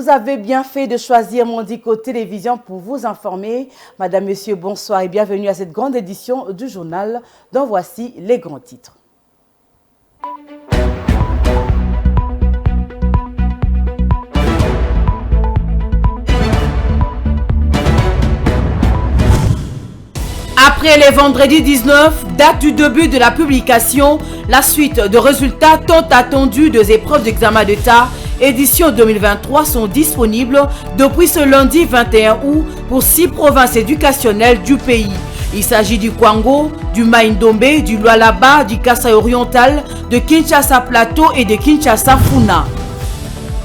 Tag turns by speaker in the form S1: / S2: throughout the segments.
S1: Vous avez bien fait de choisir Mondico Télévision pour vous informer. Madame, Monsieur, bonsoir et bienvenue à cette grande édition du journal dont voici les grands titres. Après les vendredis 19, date du début de la publication, la suite de résultats tant attendus des épreuves d'examen d'État édition 2023 sont disponibles depuis ce lundi 21 août pour 6 provinces éducationnelles du pays. Il s'agit du Kwango, du Maïndombe, du Lualaba, du Kasaï oriental, de Kinshasa Plateau et de Kinshasa Funa.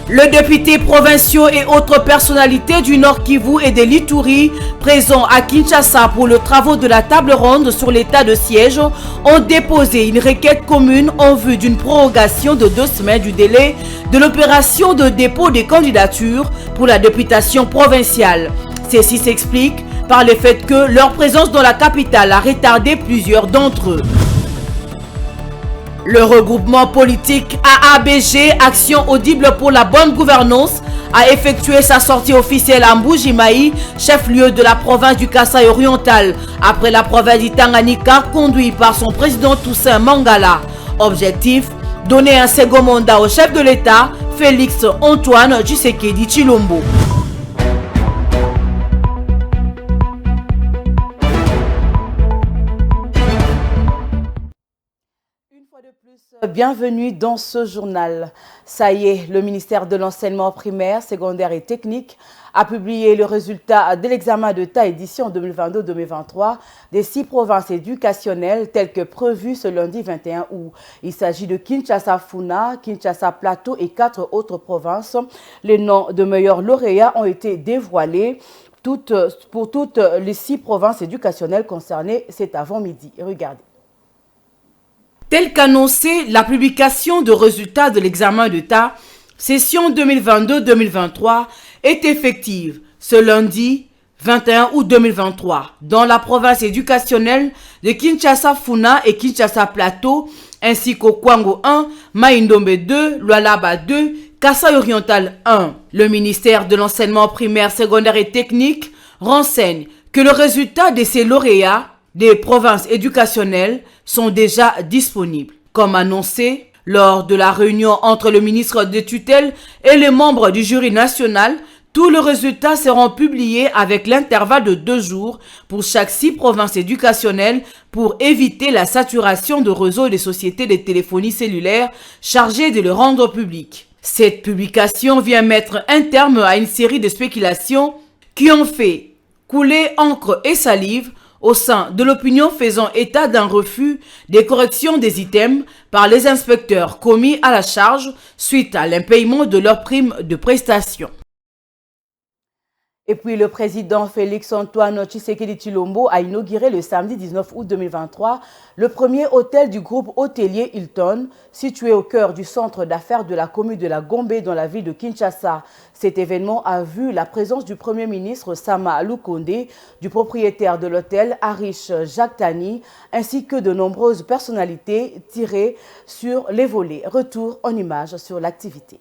S1: Le député provinciaux et autres personnalités du Nord Kivu et de l'Ituri, présents à Kinshasa pour le travaux de la table ronde sur l'état de siège, ont déposé une requête commune en vue d'une prorogation de 2 semaines du délai de l'opération de dépôt des candidatures pour la députation provinciale. Ceci s'explique par le fait que leur présence dans la capitale a retardé plusieurs d'entre eux. Le regroupement politique AABG, Action Audible pour la Bonne Gouvernance, a effectué sa sortie officielle à Mbujimayi, chef-lieu de la province du Kasaï oriental, après la province d'Itanganyika, conduite par son président Toussaint Mangala. Objectif, donner un second mandat au chef de l'État, Félix Antoine Tshisekedi Tshilombo. Bienvenue dans ce journal. Ça y est, le ministère de l'enseignement primaire, secondaire et technique a publié le résultat de l'examen d'État édition 2022-2023 des 6 provinces éducationnelles telles que prévues ce lundi 21 août. Il s'agit de Kinshasa Funa, Kinshasa Plateau et 4 autres provinces. Les noms de meilleurs lauréats ont été dévoilés pour toutes les 6 provinces éducationnelles concernées cet avant-midi. Regardez. Tel qu'annoncé, la publication de résultats de l'examen d'État, session 2022-2023, est effective ce lundi 21 août 2023 dans la province éducationnelle de Kinshasa Funa et Kinshasa Plateau, ainsi qu'au Kwango 1, Maïndombe 2, Lualaba 2, Kasaï oriental 1. Le ministère de l'enseignement primaire, secondaire et technique renseigne que le résultat de ces lauréats des provinces éducationnelles sont déjà disponibles. Comme annoncé, lors de la réunion entre le ministre de tutelle et les membres du jury national, tous les résultats seront publiés avec l'intervalle de 2 jours pour chaque 6 provinces éducationnelles pour éviter la saturation de réseaux des sociétés de téléphonie cellulaire chargées de le rendre public. Cette publication vient mettre un terme à une série de spéculations qui ont fait couler encre et salive au sein de l'opinion faisant état d'un refus des corrections des items par les inspecteurs commis à la charge suite à l'impayement de leurs primes de prestation. Et puis le président Félix Antoine Tshisekedi Tshilombo a inauguré le samedi 19 août 2023 le premier hôtel du groupe hôtelier Hilton, situé au cœur du centre d'affaires de la commune de la Gombe dans la ville de Kinshasa. Cet événement a vu la présence du Premier ministre Sama Lukonde, du propriétaire de l'hôtel Harish Jacques Tani, ainsi que de nombreuses personnalités tirées sur les volets. Retour en images sur l'activité.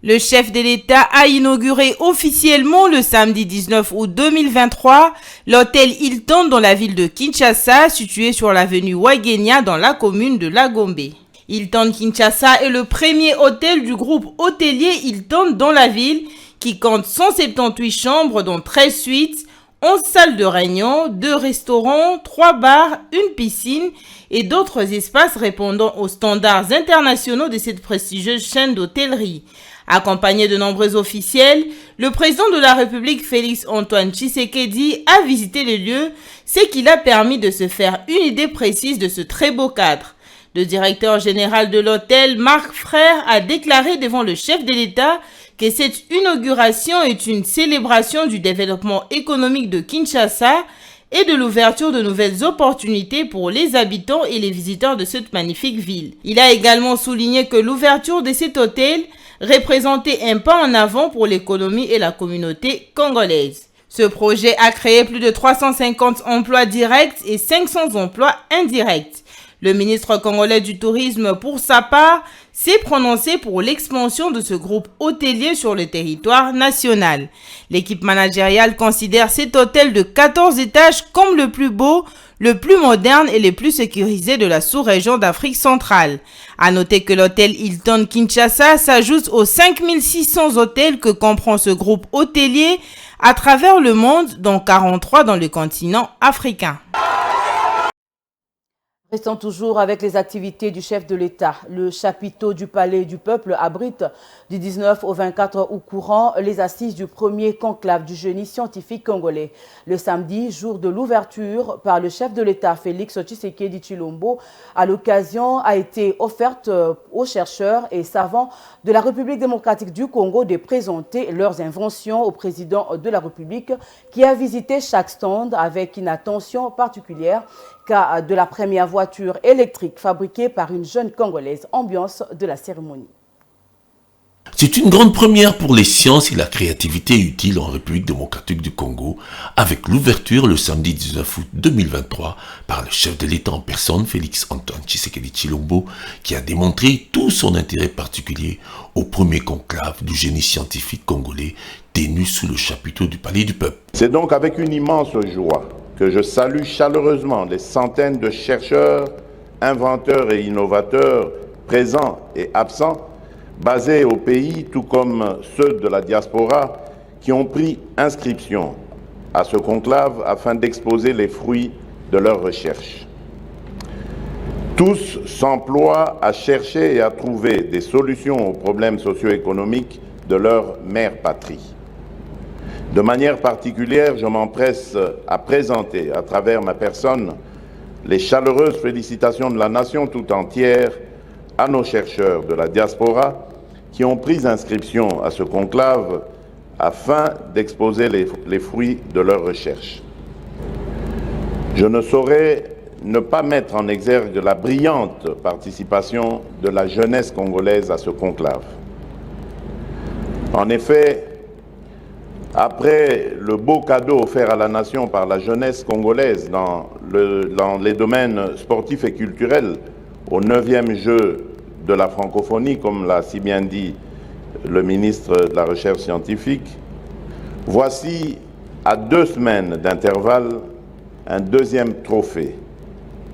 S2: Le chef de l'État a inauguré officiellement le samedi 19 août 2023 l'hôtel Hilton dans la ville de Kinshasa, situé sur l'avenue Wagenia dans la commune de la Gombe. Hilton Kinshasa est le premier hôtel du groupe hôtelier Hilton dans la ville qui compte 178 chambres dont 13 suites, 11 salles de réunion, 2 restaurants, 3 bars, une piscine et d'autres espaces répondant aux standards internationaux de cette prestigieuse chaîne d'hôtellerie. Accompagné de nombreux officiels, le président de la République Félix Antoine Tshisekedi a visité les lieux, ce qui l'a permis de se faire une idée précise de ce très beau cadre. Le directeur général de l'hôtel, Marc Frère, a déclaré devant le chef de l'État que cette inauguration est une célébration du développement économique de Kinshasa et de l'ouverture de nouvelles opportunités pour les habitants et les visiteurs de cette magnifique ville. Il a également souligné que l'ouverture de cet hôtel représentait un pas en avant pour l'économie et la communauté congolaise. Ce projet a créé plus de 350 emplois directs et 500 emplois indirects. Le ministre congolais du Tourisme, pour sa part, s'est prononcé pour l'expansion de ce groupe hôtelier sur le territoire national. L'équipe managériale considère cet hôtel de 14 étages comme le plus beau, le plus moderne et le plus sécurisé de la sous-région d'Afrique centrale. À noter que l'hôtel Hilton Kinshasa s'ajoute aux 5600 hôtels que comprend ce groupe hôtelier à travers le monde, dont 43 dans le continent africain.
S1: Restons toujours avec les activités du chef de l'État. Le chapiteau du Palais du Peuple abrite du 19 au 24 août courant les assises du premier conclave du génie scientifique congolais. Le samedi, jour de l'ouverture par le chef de l'État Félix Tshisekedi Tshilombo, à l'occasion a été offerte aux chercheurs et savants de la République démocratique du Congo de présenter leurs inventions au président de la République qui a visité chaque stand avec une attention particulière cas de la première voiture électrique fabriquée par une jeune Congolaise. Ambiance de la cérémonie.
S3: C'est une grande première pour les sciences et la créativité utiles en République démocratique du Congo, avec l'ouverture le samedi 19 août 2023 par le chef de l'État en personne, Félix Antoine Tshisekedi Tshilombo, qui a démontré tout son intérêt particulier au premier conclave du génie scientifique congolais tenu sous le chapiteau du Palais du Peuple.
S4: C'est donc avec une immense joie que je salue chaleureusement les centaines de chercheurs, inventeurs et innovateurs présents et absents, basés au pays, tout comme ceux de la diaspora, qui ont pris inscription à ce conclave afin d'exposer les fruits de leurs recherches. Tous s'emploient à chercher et à trouver des solutions aux problèmes socio-économiques de leur mère patrie. De manière particulière, je m'empresse à présenter à travers ma personne les chaleureuses félicitations de la nation tout entière à nos chercheurs de la diaspora qui ont pris inscription à ce conclave afin d'exposer les fruits de leurs recherches. Je ne saurais ne pas mettre en exergue la brillante participation de la jeunesse congolaise à ce conclave. En effet, après le beau cadeau offert à la nation par la jeunesse congolaise dans les domaines sportifs et culturels au 9e jeu de la francophonie, comme l'a si bien dit le ministre de la Recherche scientifique, voici à 2 semaines d'intervalle un deuxième trophée,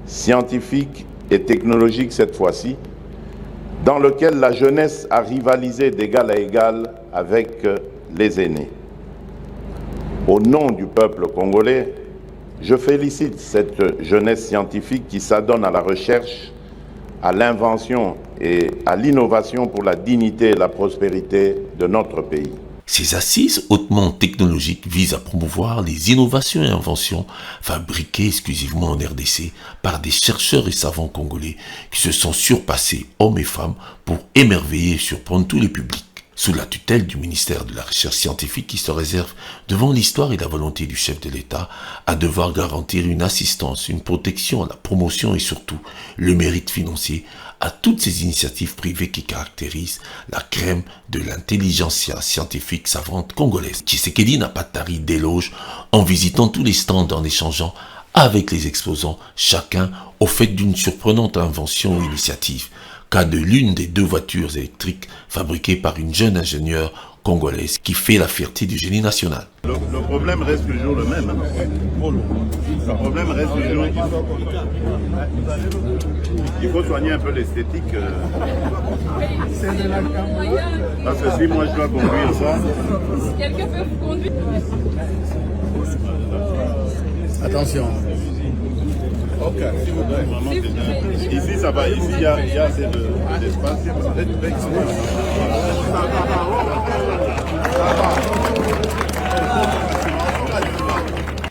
S4: scientifique et technologique cette fois-ci, dans lequel la jeunesse a rivalisé d'égal à égal avec les aînés. Au nom du peuple congolais, je félicite cette jeunesse scientifique qui s'adonne à la recherche, à l'invention et à l'innovation pour la dignité et la prospérité de notre pays.
S3: Ces assises hautement technologiques visent à promouvoir les innovations et inventions fabriquées exclusivement en RDC par des chercheurs et savants congolais qui se sont surpassés, hommes et femmes, pour émerveiller et surprendre tous les publics. Sous la tutelle du ministère de la Recherche scientifique qui se réserve devant l'histoire et la volonté du chef de l'État à devoir garantir une assistance, une protection, la promotion et surtout le mérite financier à toutes ces initiatives privées qui caractérisent la crème de l'intelligentsia scientifique savante congolaise. Tshisekedi n'a pas tari d'éloges en visitant tous les stands, en échangeant avec les exposants, chacun au fait d'une surprenante invention ou initiative, cas de l'une des 2 voitures électriques fabriquées par une jeune ingénieure congolaise qui fait la fierté du génie national.
S4: Le problème reste toujours le même. Le problème reste toujours... Il faut soigner un peu l'esthétique. Parce que si moi je dois conduire ça...
S5: Quelqu'un peut vous conduire?
S6: Attention.
S4: Ok, s'il vous plaît. Ici, ça va. Ici, il y a assez d'espace.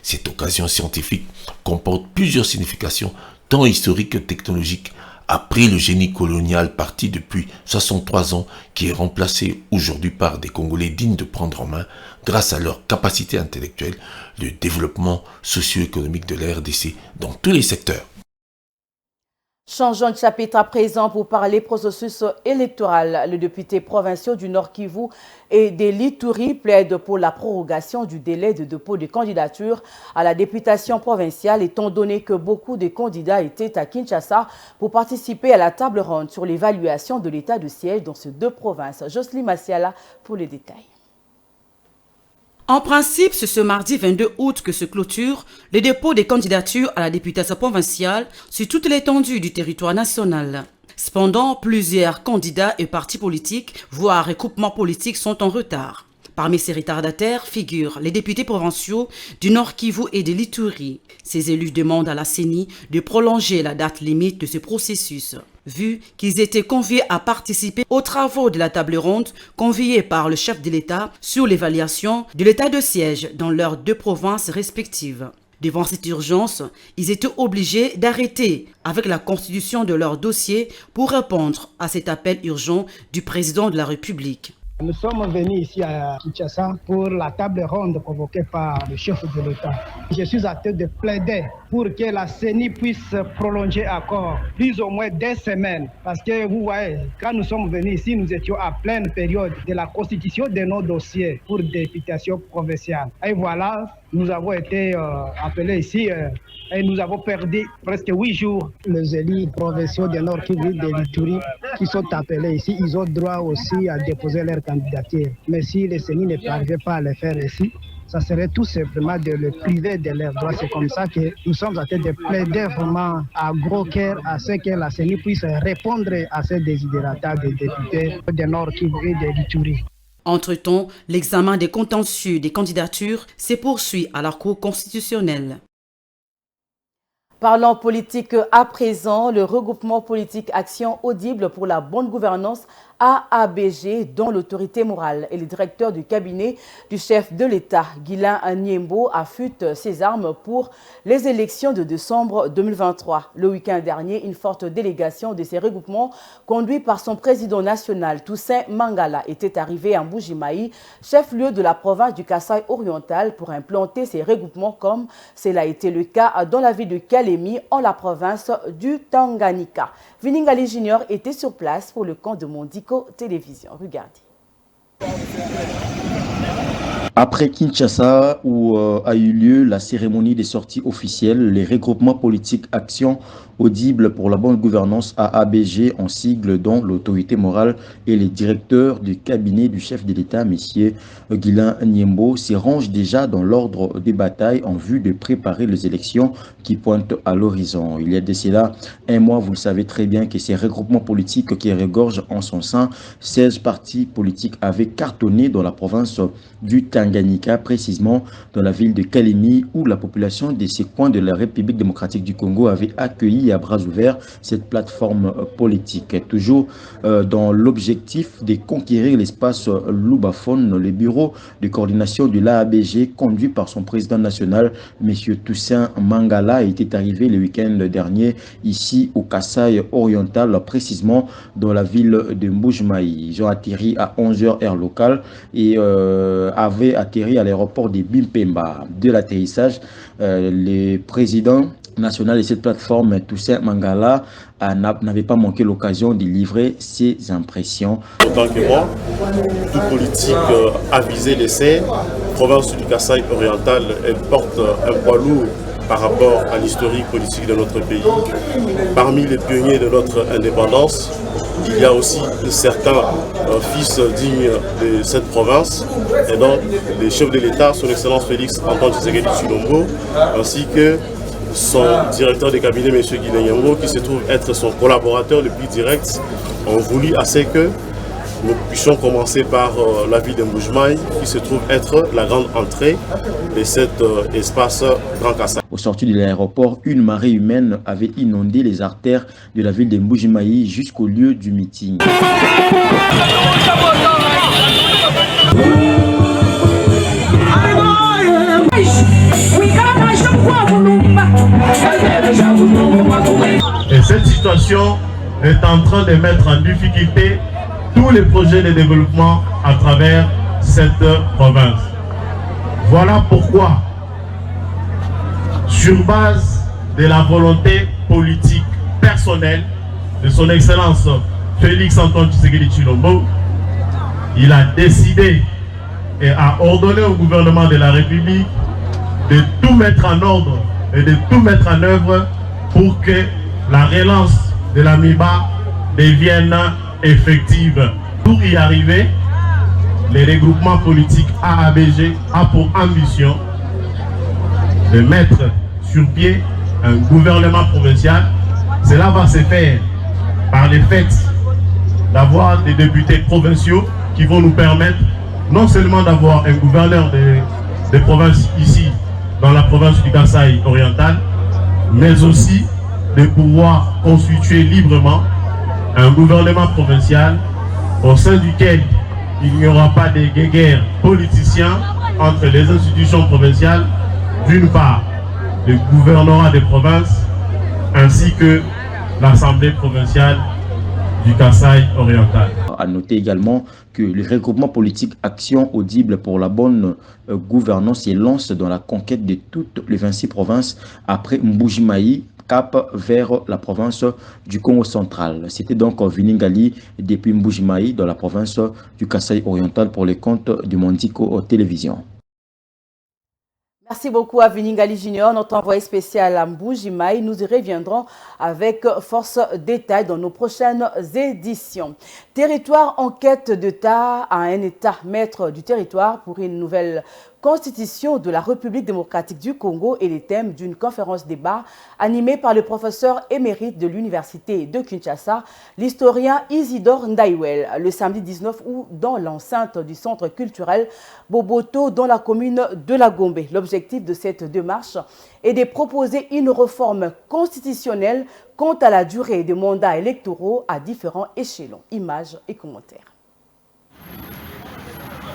S3: Cette occasion scientifique comporte plusieurs significations, tant historiques que technologiques, après le génie colonial parti depuis 63 ans, qui est remplacé aujourd'hui par des Congolais dignes de prendre en main, grâce à leur capacité intellectuelle, le développement socio-économique de la RDC dans tous les secteurs.
S1: Changeons de chapitre à présent pour parler processus électoral. Le député provincial du Nord Kivu et des Lituri plaide pour la prorogation du délai de dépôt de candidature à la députation provinciale, étant donné que beaucoup de candidats étaient à Kinshasa pour participer à la table ronde sur l'évaluation de l'état de siège dans ces deux provinces. Jocelyne Massiala pour les détails.
S7: En principe, c'est ce mardi 22 août que se clôture le dépôt des candidatures à la députation provinciale sur toute l'étendue du territoire national. Cependant, plusieurs candidats et partis politiques, voire regroupements politiques, sont en retard. Parmi ces retardataires figurent les députés provinciaux du Nord Kivu et de l'Ituri. Ces élus demandent à la CENI de prolonger la date limite de ce processus, vu qu'ils étaient conviés à participer aux travaux de la table ronde conviée par le chef de l'État sur l'évaluation de l'état de siège dans leurs deux provinces respectives. Devant cette urgence, ils étaient obligés d'arrêter avec la constitution de leur dossier pour répondre à cet appel urgent du président de la République.
S8: Nous sommes venus ici à Kinshasa pour la table ronde convoquée par le chef de l'État. Je suis à tête de plaider pour que la CENI puisse prolonger encore plus ou moins des semaines. Parce que vous voyez, quand nous sommes venus ici, nous étions à pleine période de la constitution de nos dossiers pour députation provinciale. Et voilà, nous avons été appelés ici et nous avons perdu presque 8 jours. Les élus provinciaux de Nord Kivu et de l'Ituri qui sont appelés ici, ils ont droit aussi à déposer leur candidature. Mais si les CENI ne parviennent pas à le faire ici, ça serait tout simplement de le priver de leurs droits. C'est comme ça que nous sommes en train de plaider vraiment à gros cœur à ce que la CENI puisse répondre à ces désidératas des députés de Nord Kivu et de l'Ituri.
S7: Entre-temps, l'examen des contentieux des candidatures se poursuit à la Cour constitutionnelle.
S1: Parlons politique à présent, le regroupement politique Action Audible pour la bonne gouvernance AABG, dont l'autorité morale et le directeur du cabinet du chef de l'État, Guilain Niembo, affûtent ses armes pour les élections de décembre 2023. Le week-end dernier, une forte délégation de ces regroupements, conduite par son président national, Toussaint Mangala, était arrivée à Mbuji-Mayi, chef-lieu de la province du Kasaï oriental, pour implanter ces regroupements comme cela a été le cas dans la ville de Kalemi, en la province du Tanganyika. Viningali Junior était sur place pour le compte de Mondico Télévision. Regardez.
S9: Après Kinshasa, où a eu lieu la cérémonie des sorties officielles, les regroupements politiques Action Audible pour la bonne gouvernance AABG en sigle, dont l'autorité morale et les directeurs du cabinet du chef de l'État, M. Guilain Niembo, s'y rangent déjà dans l'ordre des batailles en vue de préparer les élections qui pointent à l'horizon. Il y a de cela un mois, vous le savez très bien, que ces regroupements politiques qui regorgent en son sein 16 partis politiques avaient cartonné dans la province du Tanganyika, précisément dans la ville de Kalemi, où la population de ces coins de la République démocratique du Congo avait accueilli à bras ouverts cette plateforme politique. Toujours dans l'objectif de conquérir l'espace loubaphone, le bureau de coordination de l'AABG, conduit par son président national, M. Toussaint Mangala, était arrivé le week-end dernier ici au Kasaï oriental, précisément dans la ville de Mbuji-Mayi. Ils ont atterri à 11h heure locale et avaient atterri à l'aéroport de Bimpemba. De l'atterrissage, le président national de cette plateforme, Toussaint Mangala, n'avait pas manqué l'occasion de livrer ses impressions.
S10: Autant que moi, toute politique avisée l'essai, province du Kasaï oriental, elle porte un poids lourd par rapport à l'historique politique de notre pays. Parmi les pionniers de notre indépendance, il y a aussi certains fils dignes de cette province, et donc les chefs de l'État, son Excellence Félix Antoine Tshisekedi Tshilombo, ainsi que son directeur de cabinet, M. Guilain Niembo, qui se trouve être son collaborateur le plus direct, ont voulu assez que nous puissions commencer par la ville de Mbuji-Mayi, qui se trouve être la grande entrée de cet espace Grand Kasaï.
S9: Au sortir de l'aéroport, une marée humaine avait inondé les artères de la ville de Mbuji-Mayi jusqu'au lieu du meeting.
S11: Et cette situation est en train de mettre en difficulté tous les projets de développement à travers cette province. Voilà pourquoi, sur base de la volonté politique personnel de son Excellence Félix Antoine Tshisekedi Tshilombo, il a décidé et a ordonné au gouvernement de la République de tout mettre en ordre et de tout mettre en œuvre pour que la relance de la MIBA devienne effective. Pour y arriver, le regroupement politique AABG a pour ambition de mettre sur pied un gouvernement provincial. Cela va se faire par le fait d'avoir des députés provinciaux qui vont nous permettre non seulement d'avoir un gouverneur de province ici, dans la province du Kasaï oriental, mais aussi de pouvoir constituer librement un gouvernement provincial au sein duquel il n'y aura pas de guéguerres politiciens entre les institutions provinciales, d'une part, le gouvernorat des provinces, ainsi que l'Assemblée provinciale du Kasaï oriental.
S9: À noter également que le regroupement politique Action Audible pour la bonne gouvernance se lance dans la conquête de toutes les 26 provinces après Mbujimayi, cap vers la province du Congo central. C'était donc Viningali depuis Mbujimayi dans la province du Kasaï oriental pour les comptes du Mondiko Télévision.
S1: Merci beaucoup à Viningali Junior, notre envoyé spécial à Mbujimayi. Nous y reviendrons avec force détail dans nos prochaines éditions. Territoire en quête d'État à un État maître du territoire pour une nouvelle Constitution de la République démocratique du Congo et les thèmes d'une conférence débat animée par le professeur émérite de l'Université de Kinshasa, l'historien Isidore Ndaiwel, le samedi 19 août dans l'enceinte du centre culturel Boboto dans la commune de la Gombe. L'objectif de cette démarche est de proposer une réforme constitutionnelle quant à la durée des mandats électoraux à différents échelons. Images et commentaires.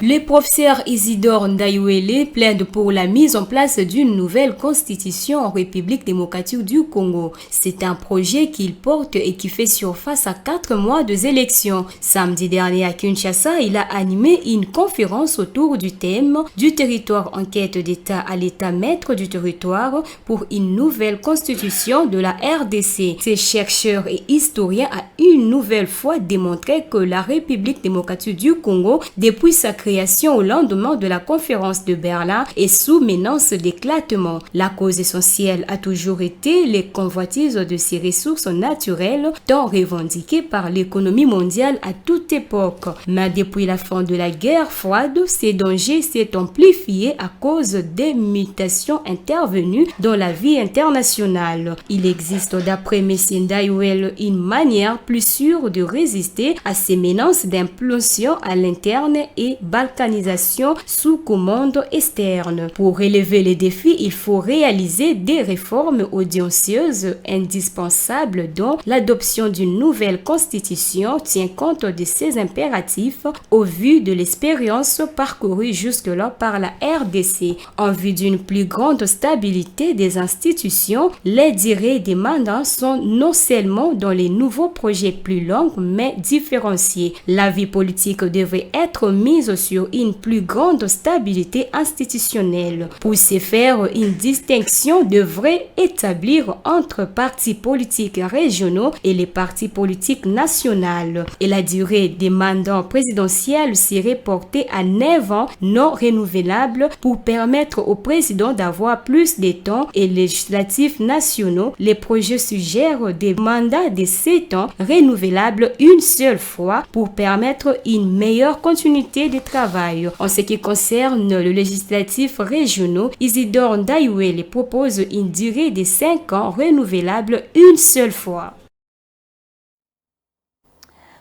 S12: Le professeur Isidore Ndaiwele plaide pour la mise en place d'une nouvelle constitution en République démocratique du Congo. C'est un projet qu'il porte et qui fait surface à 4 mois des élections. Samedi dernier à Kinshasa, il a animé une conférence autour du thème du territoire en quête d'État à l'État maître du territoire pour une nouvelle constitution de la RDC. Ces chercheurs et historiens ont une nouvelle fois démontré que la République démocratique du Congo, depuis sa création au lendemain de la conférence de Berlin est sous menace d'éclatement. La cause essentielle a toujours été les convoitises de ces ressources naturelles tant revendiquées par l'économie mondiale à toute époque. Mais depuis la fin de la guerre froide, ces dangers s'est amplifiés à cause des mutations intervenues dans la vie internationale. Il existe d'après M. Ndaiwel une manière plus sûre de résister à ces menaces d'implosion à l'interne et balkanisation sous commande externe. Pour relever les défis, il faut réaliser des réformes audacieuses indispensables dont l'adoption d'une nouvelle constitution tient compte de ces impératifs au vu de l'expérience parcourue jusque-là par la RDC. En vue d'une plus grande stabilité des institutions, les durées des mandats sont non seulement dans les nouveaux projets plus longs mais différenciés. La vie politique devrait être mise sur une plus grande stabilité institutionnelle. Pour ce faire, une distinction devrait établir entre partis politiques régionaux et les partis politiques nationaux. Et la durée des mandats présidentiels serait portée à 9 ans non renouvelables pour permettre au président d'avoir plus de temps et législatifs nationaux. Les projets suggèrent des mandats de 7 ans renouvelables une seule fois pour permettre une meilleure continuité de travail. En ce qui concerne le législatif régionaux, Isidore Ndaiwele propose une durée de 5 ans renouvelable une seule fois.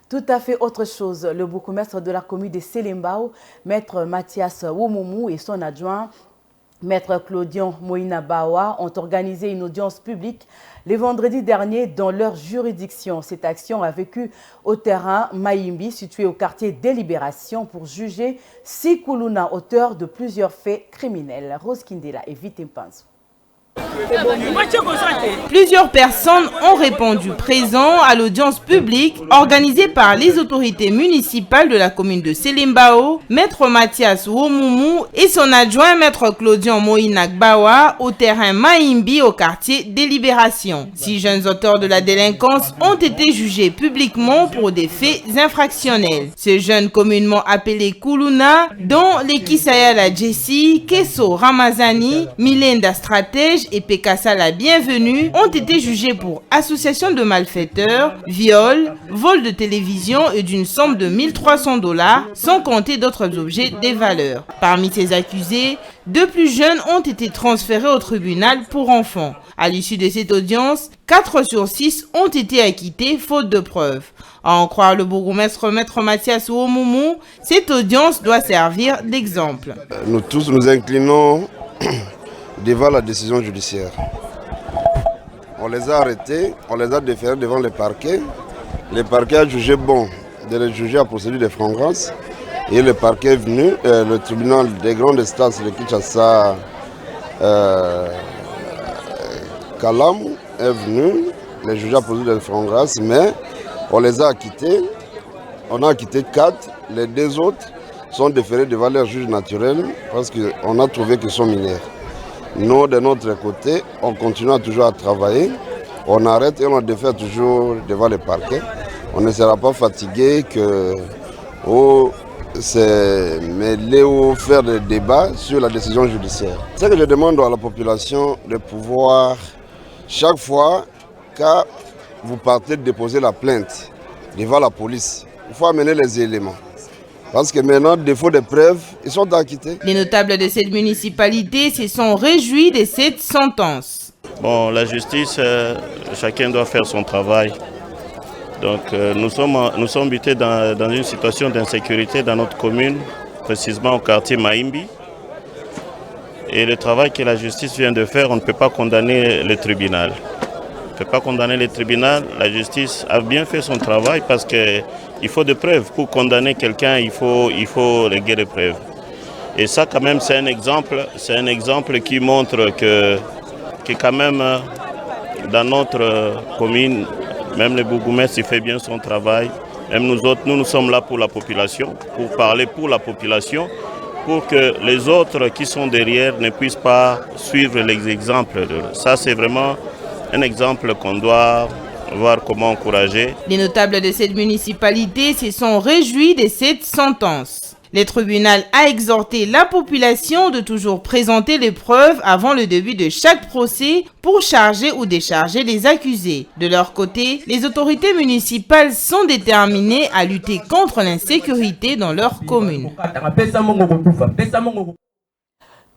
S1: Tout à fait autre chose. Le bourgmestre de la commune de Selembao, maître Mathias Womoumou et son adjoint, maître Claudion Moïna-Bawa, ont organisé une audience publique le vendredi dernier dans leur juridiction. Cette action a vécu au terrain Maïmbi, situé au quartier Délibération, pour juger Sikuluna, auteur de plusieurs faits criminels. Rose Kindela et Vitim Panzo.
S2: Plusieurs personnes ont répondu présent à l'audience publique organisée par les autorités municipales de la commune de Selembao, Maître Mathias Womoumou et son adjoint Maître Claudian Moïnak-Bawa au terrain Maïmbi au quartier des Libérations. 6 jeunes auteurs de la délinquance ont été jugés publiquement pour des faits infractionnels. Ces jeunes communément appelés Kuluna, dont les Kisayala Jessi, Kesso Ramazani, Milenda Stratège et Pekassa la Bienvenue ont été jugés pour association de malfaiteurs, viol, vol de télévision et d'une somme de $1 300, sans compter d'autres objets des valeurs. Parmi ces accusés, 2 plus jeunes ont été transférés au tribunal pour enfants. À l'issue de cette audience, 4 sur 6 ont été acquittés faute de preuves. À en croire le bourgmestre Maître Mathias Womoumou, cette audience doit servir d'exemple.
S13: Nous tous nous inclinons devant la décision judiciaire. On les a arrêtés, on les a déférés devant le parquet. Le parquet a jugé bon de les juger à procédure de flagrance. Et le parquet est venu, le tribunal des grandes instances de Kinshasa, Kalam, est venu les juger à procédure de flagrance, mais on les a acquittés. On a acquitté 4, les 2 autres sont déférés devant leur juge naturel parce qu'on a trouvé qu'ils sont mineurs. Nous, de notre côté, on continue toujours à travailler. On arrête et on défère toujours devant le parquet. On ne sera pas fatigué que c'est mêler ou faire des débats sur la décision judiciaire. C'est que je demande à la population de pouvoir, chaque fois que vous partez de déposer la plainte devant la police, il faut amener les éléments. Parce que maintenant, défaut de preuves, ils sont acquittés.
S2: Les notables de cette municipalité se sont réjouis de cette sentence.
S14: Bon, la justice, chacun doit faire son travail. Donc nous sommes butés dans une situation d'insécurité dans notre commune, précisément au quartier Maïmbi. Et le travail que la justice vient de faire, on ne peut pas condamner le tribunal. On ne peut pas condamner le tribunal. La justice a bien fait son travail parce qu'il faut des preuves. Pour condamner quelqu'un, il faut léguer des preuves. Et ça, quand même, c'est un exemple qui montre que quand même, dans notre commune, même le bourgmestre, il fait bien son travail. Même nous autres, nous sommes là pour la population, pour parler pour la population, pour que les autres qui sont derrière ne puissent pas suivre les exemples. Ça, c'est vraiment un exemple qu'on doit voir comment encourager.
S2: Les notables de cette municipalité se sont réjouis de cette sentence. Le tribunal a exhorté la population de toujours présenter les preuves avant le début de chaque procès pour charger ou décharger les accusés. De leur côté, les autorités municipales sont déterminées à lutter contre l'insécurité dans leur commune.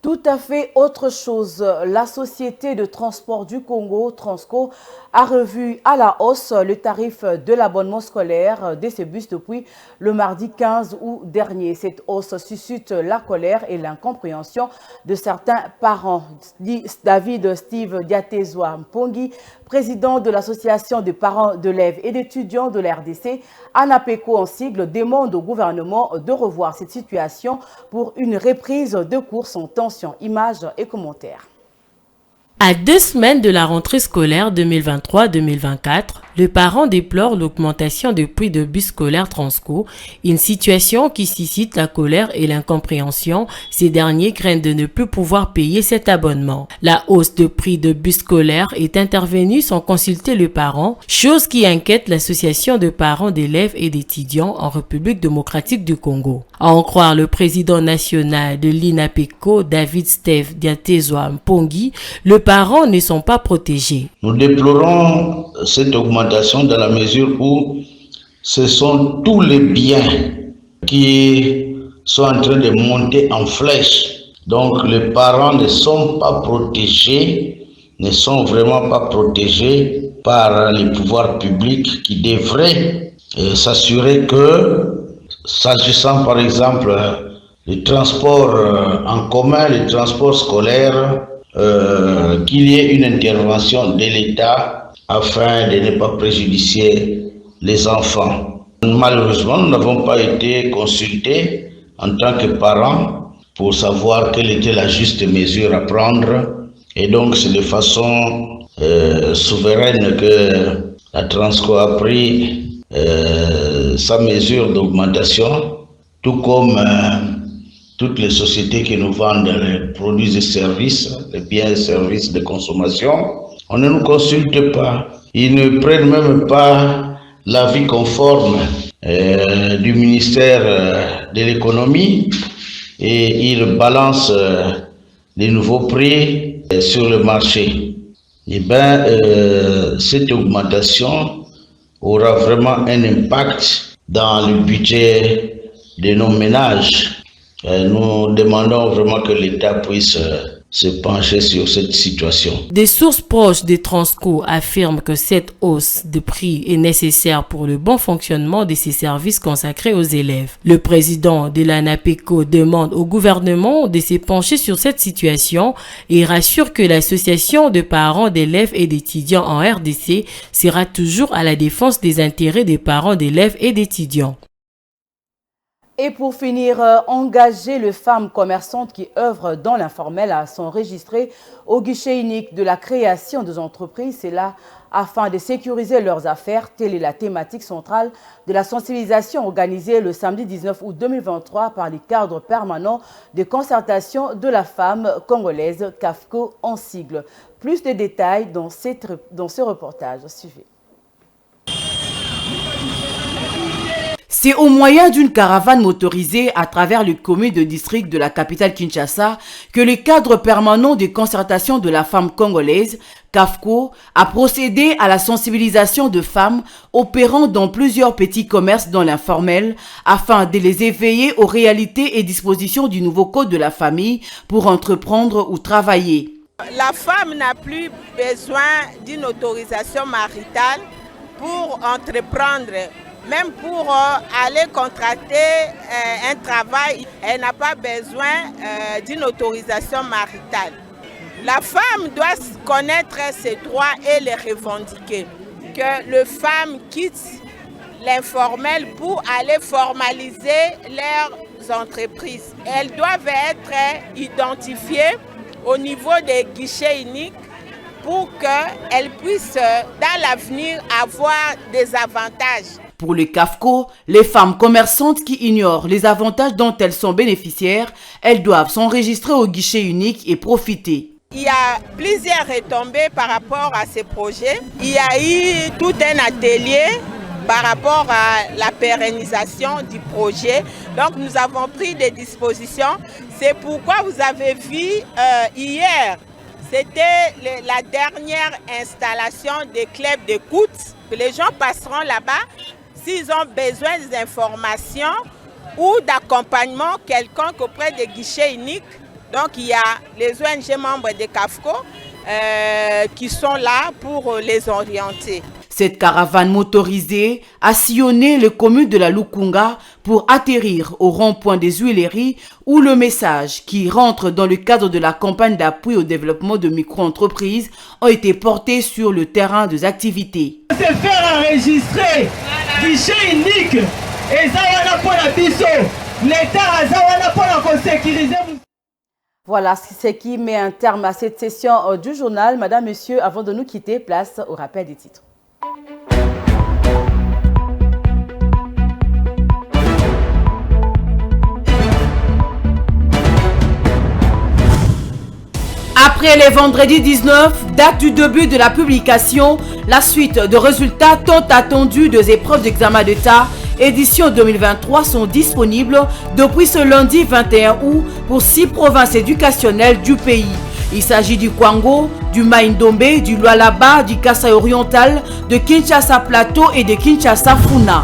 S1: Tout à fait autre chose. La Société de transport du Congo, Transco, a revu à la hausse le tarif de l'abonnement scolaire de ces bus depuis le mardi 15 août dernier. Cette hausse suscite la colère et l'incompréhension de certains parents. David Steve Diatezwa Mpongi, président de l'association des parents d'élèves et d'étudiants de la RDC, ANAPECO en sigle, demande au gouvernement de revoir cette situation pour une reprise de cours sans tension. Images et commentaires.
S15: À 2 semaines de la rentrée scolaire 2023-2024, les parents déplorent l'augmentation des prix de bus scolaires Transco, une situation qui suscite la colère et l'incompréhension. Ces derniers craignent de ne plus pouvoir payer cet abonnement. La hausse de prix de bus scolaires est intervenue sans consulter les parents, chose qui inquiète l'association de parents d'élèves et d'étudiants en République démocratique du Congo. À en croire le président national de l'INAPECO, David Steve Diatezwa Mpongi, les parents ne sont pas protégés.
S16: Nous déplorons cette augmentation dans la mesure où ce sont tous les biens qui sont en train de monter en flèche. Donc les parents ne sont pas protégés, ne sont vraiment pas protégés par les pouvoirs publics qui devraient s'assurer que, s'agissant par exemple du transport en commun, le transport scolaire, qu'il y ait une intervention de l'État afin de ne pas préjudier les enfants. Malheureusement, nous n'avons pas été consultés en tant que parents pour savoir quelle était la juste mesure à prendre Et donc c'est de façon souveraine que la Transco a pris sa mesure d'augmentation, tout comme toutes les sociétés qui nous vendent les produits et services, les biens et services de consommation. On ne nous consulte pas. Ils ne prennent même pas l'avis conforme du ministère de l'économie et ils balancent des nouveaux prix sur le marché. Eh bien, cette augmentation aura vraiment un impact dans le budget de nos ménages. Nous demandons vraiment que l'État puisse se pencher sur cette situation.
S15: Des sources proches des Transco affirment que cette hausse de prix est nécessaire pour le bon fonctionnement de ces services consacrés aux élèves. Le président de l'ANAPECO demande au gouvernement de se pencher sur cette situation et rassure que l'association de parents d'élèves et d'étudiants en RDC sera toujours à la défense des intérêts des parents d'élèves et d'étudiants.
S1: Et pour finir, engager les femmes commerçantes qui œuvrent dans l'informel sont enregistrées au guichet unique de la création des entreprises. C'est là afin de sécuriser leurs affaires. Telle est la thématique centrale de la sensibilisation organisée le samedi 19 août 2023 par les cadres permanents de concertation de la femme congolaise, CAFCO en sigle. Plus de détails dans ce reportage. Suivez. C'est au moyen d'une caravane motorisée à travers les communes de district de la capitale Kinshasa que le cadre permanent de concertation de la femme congolaise, CAFCO, a procédé à la sensibilisation de femmes opérant dans plusieurs petits commerces dans l'informel afin de les éveiller aux réalités et dispositions du nouveau code de la famille pour entreprendre ou travailler.
S17: La femme n'a plus besoin d'une autorisation maritale pour entreprendre. Même pour aller contracter un travail, elle n'a pas besoin d'une autorisation maritale. La femme doit connaître ses droits et les revendiquer. Que les femmes quittent l'informel pour aller formaliser leurs entreprises. Elles doivent être identifiées au niveau des guichets uniques pour qu'elles puissent dans l'avenir avoir des avantages.
S1: Pour le CAFCO, les femmes commerçantes qui ignorent les avantages dont elles sont bénéficiaires, elles doivent s'enregistrer au guichet unique et profiter.
S17: Il y a plusieurs retombées par rapport à ces projets. Il y a eu tout un atelier par rapport à la pérennisation du projet. Donc nous avons pris des dispositions. C'est pourquoi vous avez vu hier, c'était la dernière installation des clubs d'écoute. Les gens passeront là-bas. S'ils ont besoin d'informations ou d'accompagnement quelconque auprès des guichets uniques, donc il y a les ONG membres de CAFCO qui sont là pour les orienter.
S1: Cette caravane motorisée a sillonné les communes de la Lukunga pour atterrir au rond-point des Huileries où le message qui rentre dans le cadre de la campagne d'appui au développement de micro-entreprises a été porté sur le terrain des activités.
S18: Se faire enregistrer, guichet unique, et ça pour la biso, l'État pour sécuriser.
S1: Voilà ce qui met un terme à cette session du journal. Madame, Monsieur, avant de nous quitter, place au rappel des titres. Après les vendredis 19, date du début de la publication, la suite de résultats tant attendus des épreuves d'examen d'État édition 2023 sont disponibles depuis ce lundi 21 août pour 6 provinces éducationnelles du pays. Il s'agit du Kwango, du Maïndombe, du Lualaba, du Kasaï oriental, de Kinshasa Plateau et de Kinshasa Funa.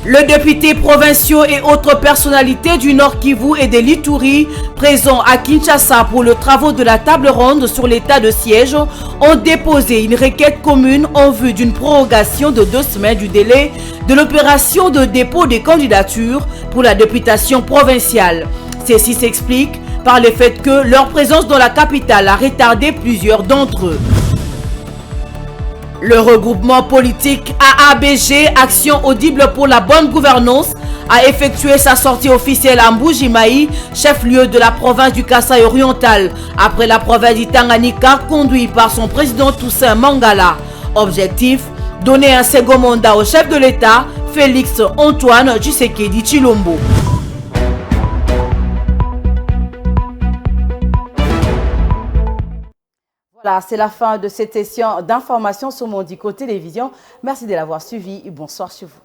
S1: Le député provinciaux et autres personnalités du Nord Kivu et de l'Ituri, présents à Kinshasa pour le travaux de la table ronde sur l'état de siège, ont déposé une requête commune en vue d'une prorogation de 2 semaines du délai de l'opération de dépôt des candidatures pour la députation provinciale. Ceci s'explique par le fait que leur présence dans la capitale a retardé plusieurs d'entre eux. Le regroupement politique AABG, Action Audible pour la bonne gouvernance, a effectué sa sortie officielle à Mbujimayi, chef-lieu de la province du Kasaï oriental, après la province du Tanganyika conduite par son président Toussaint Mangala. Objectif, donner un second mandat au chef de l'État, Félix Antoine Tshisekedi Tshilombo. Voilà, c'est la fin de cette session d'information sur Mondico Télévision. Merci de l'avoir suivi et bonsoir chez vous.